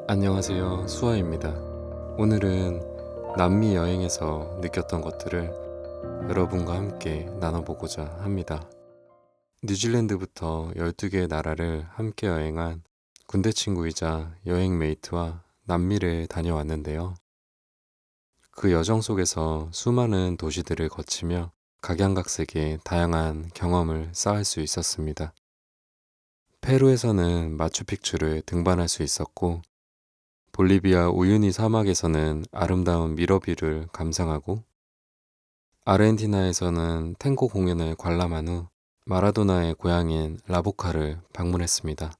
안녕하세요. 수아입니다. 오늘은 남미 여행에서 느꼈던 것들을 여러분과 함께 나눠보고자 합니다. 뉴질랜드부터 12개의 나라를 함께 여행한 군대 친구이자 여행 메이트와 남미를 다녀왔는데요. 그 여정 속에서 수많은 도시들을 거치며 각양각색의 다양한 경험을 쌓을 수 있었습니다. 페루에서는 마추픽추를 등반할 수 있었고, 볼리비아 우유니 사막에서는 아름다운 미러뷰를 감상하고, 아르헨티나에서는 탱고 공연을 관람한 후 마라도나의 고향인 라보카를 방문했습니다.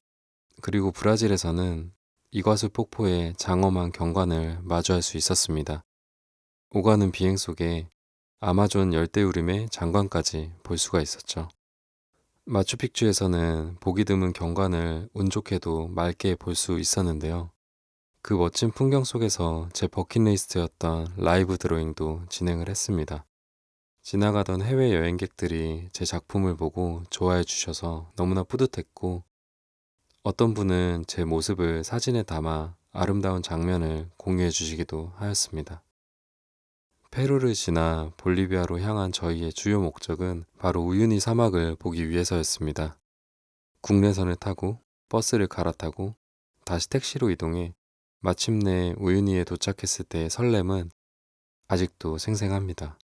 그리고 브라질에서는 이과수 폭포의 장엄한 경관을 마주할 수 있었습니다. 오가는 비행 속에 아마존 열대우림의 장관까지 볼 수가 있었죠. 마추픽추에서는 보기 드문 경관을 운 좋게도 맑게 볼 수 있었는데요. 그 멋진 풍경 속에서 제 버킷리스트였던 라이브 드로잉도 진행을 했습니다. 지나가던 해외 여행객들이 제 작품을 보고 좋아해 주셔서 너무나 뿌듯했고, 어떤 분은 제 모습을 사진에 담아 아름다운 장면을 공유해 주시기도 하였습니다. 페루를 지나 볼리비아로 향한 저희의 주요 목적은 바로 우유니 사막을 보기 위해서였습니다. 국내선을 타고 버스를 갈아타고 다시 택시로 이동해 마침내 우유니에 도착했을 때의 설렘은 아직도 생생합니다.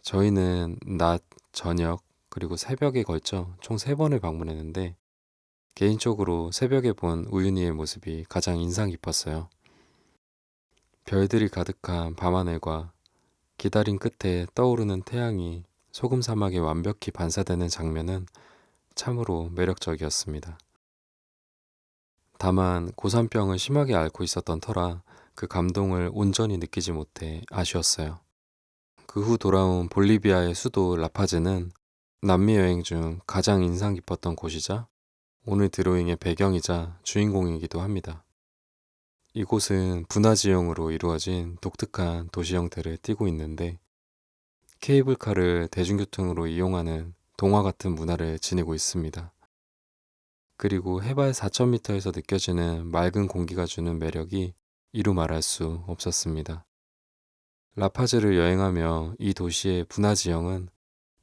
저희는 낮, 저녁, 그리고 새벽에 걸쳐 총 3번을 방문했는데, 개인적으로 새벽에 본 우유니의 모습이 가장 인상 깊었어요. 별들이 가득한 밤하늘과 기다림 끝에 떠오르는 태양이 소금 사막에 완벽히 반사되는 장면은 참으로 매력적이었습니다. 다만 고산병을 심하게 앓고 있었던 터라 그 감동을 온전히 느끼지 못해 아쉬웠어요. 그 후 돌아온 볼리비아의 수도 라파즈는 남미 여행 중 가장 인상 깊었던 곳이자 오늘 드로잉의 배경이자 주인공이기도 합니다. 이곳은 분화 지형으로 이루어진 독특한 도시 형태를 띠고 있는데, 케이블카를 대중교통으로 이용하는 동화 같은 문화를 지니고 있습니다. 그리고 해발 4,000m에서 느껴지는 맑은 공기가 주는 매력이 이루 말할 수 없었습니다. 라파즈를 여행하며 이 도시의 분화 지형은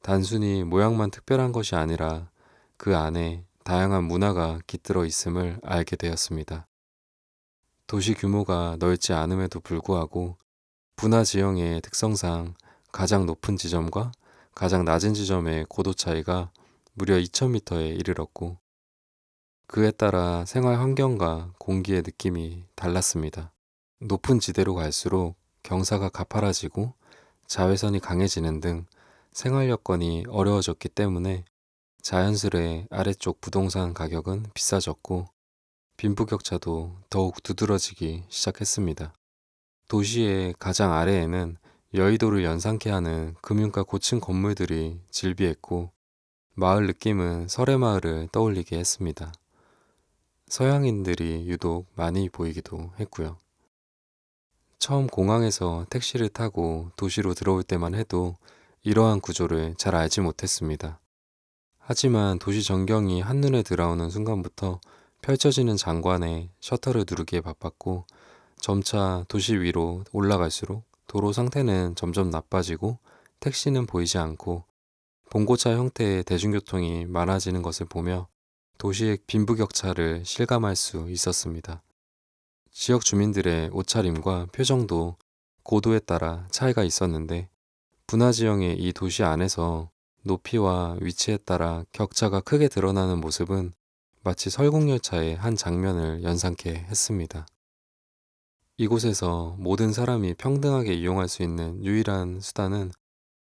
단순히 모양만 특별한 것이 아니라 그 안에 다양한 문화가 깃들어 있음을 알게 되었습니다. 도시 규모가 넓지 않음에도 불구하고 분화 지형의 특성상 가장 높은 지점과 가장 낮은 지점의 고도 차이가 무려 2,000m에 이르렀고, 그에 따라 생활 환경과 공기의 느낌이 달랐습니다. 높은 지대로 갈수록 경사가 가파라지고 자외선이 강해지는 등 생활 여건이 어려워졌기 때문에 자연스레 아래쪽 부동산 가격은 비싸졌고, 빈부격차도 더욱 두드러지기 시작했습니다. 도시의 가장 아래에는 여의도를 연상케 하는 금융가 고층 건물들이 질비했고, 마을 느낌은 설해마을을 떠올리게 했습니다. 서양인들이 유독 많이 보이기도 했고요. 처음 공항에서 택시를 타고 도시로 들어올 때만 해도 이러한 구조를 잘 알지 못했습니다. 하지만 도시 전경이 한눈에 들어오는 순간부터 펼쳐지는 장관에 셔터를 누르기에 바빴고, 점차 도시 위로 올라갈수록 도로 상태는 점점 나빠지고 택시는 보이지 않고 봉고차 형태의 대중교통이 많아지는 것을 보며 도시의 빈부격차를 실감할 수 있었습니다. 지역 주민들의 옷차림과 표정도 고도에 따라 차이가 있었는데, 분화 지형의 이 도시 안에서 높이와 위치에 따라 격차가 크게 드러나는 모습은 마치 설국열차의 한 장면을 연상케 했습니다. 이곳에서 모든 사람이 평등하게 이용할 수 있는 유일한 수단은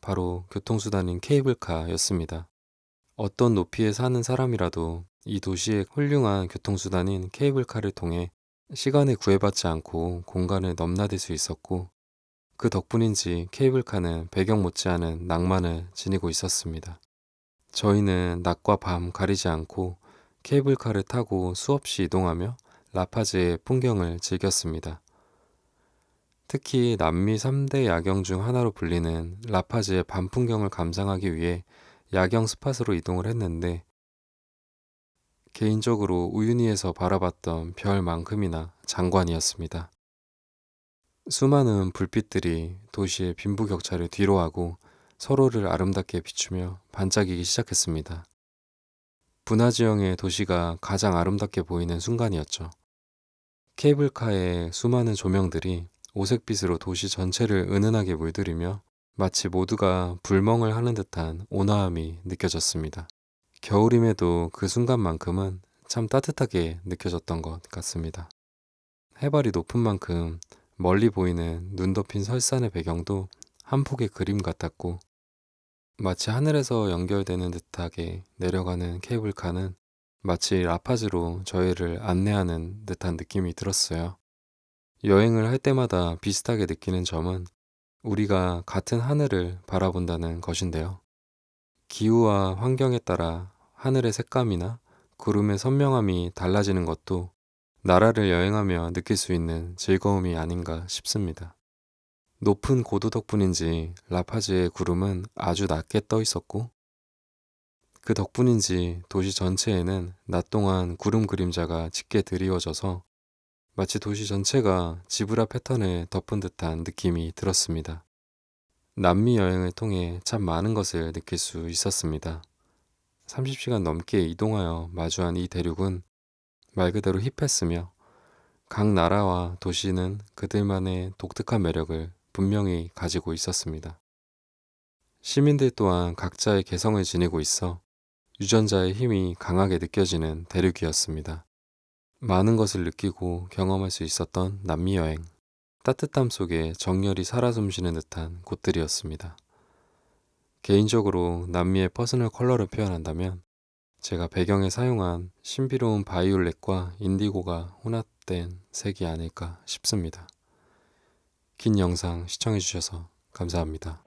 바로 교통수단인 케이블카였습니다. 어떤 높이에 사는 사람이라도 이 도시의 훌륭한 교통수단인 케이블카를 통해 시간에 구애받지 않고 공간을 넘나들 수 있었고, 그 덕분인지 케이블카는 배경 못지않은 낭만을 지니고 있었습니다. 저희는 낮과 밤 가리지 않고 케이블카를 타고 수없이 이동하며 라파즈의 풍경을 즐겼습니다. 특히 남미 3대 야경 중 하나로 불리는 라파즈의 밤 풍경을 감상하기 위해 야경 스팟으로 이동을 했는데, 개인적으로 우유니에서 바라봤던 별만큼이나 장관이었습니다. 수많은 불빛들이 도시의 빈부격차를 뒤로하고 서로를 아름답게 비추며 반짝이기 시작했습니다. 분화지형의 도시가 가장 아름답게 보이는 순간이었죠. 케이블카의 수많은 조명들이 오색빛으로 도시 전체를 은은하게 물들이며 마치 모두가 불멍을 하는 듯한 온화함이 느껴졌습니다. 겨울임에도 그 순간만큼은 참 따뜻하게 느껴졌던 것 같습니다. 해발이 높은 만큼 멀리 보이는 눈 덮인 설산의 배경도 한 폭의 그림 같았고, 마치 하늘에서 연결되는 듯하게 내려가는 케이블카는 마치 라파즈로 저희를 안내하는 듯한 느낌이 들었어요. 여행을 할 때마다 비슷하게 느끼는 점은 우리가 같은 하늘을 바라본다는 것인데요. 기후와 환경에 따라 하늘의 색감이나 구름의 선명함이 달라지는 것도 나라를 여행하며 느낄 수 있는 즐거움이 아닌가 싶습니다. 높은 고도 덕분인지 라파즈의 구름은 아주 낮게 떠 있었고, 그 덕분인지 도시 전체에는 낮 동안 구름 그림자가 짙게 드리워져서 마치 도시 전체가 지브라 패턴을 덮은 듯한 느낌이 들었습니다. 남미 여행을 통해 참 많은 것을 느낄 수 있었습니다. 30시간 넘게 이동하여 마주한 이 대륙은 말 그대로 힙했으며 각 나라와 도시는 그들만의 독특한 매력을 분명히 가지고 있었습니다. 시민들 또한 각자의 개성을 지니고 있어 유전자의 힘이 강하게 느껴지는 대륙이었습니다. 많은 것을 느끼고 경험할 수 있었던 남미 여행. 따뜻함 속에 정열이 살아 숨쉬는 듯한 곳들이었습니다. 개인적으로 남미의 퍼스널 컬러를 표현한다면 제가 배경에 사용한 신비로운 바이올렛과 인디고가 혼합된 색이 아닐까 싶습니다. 긴 영상 시청해주셔서 감사합니다.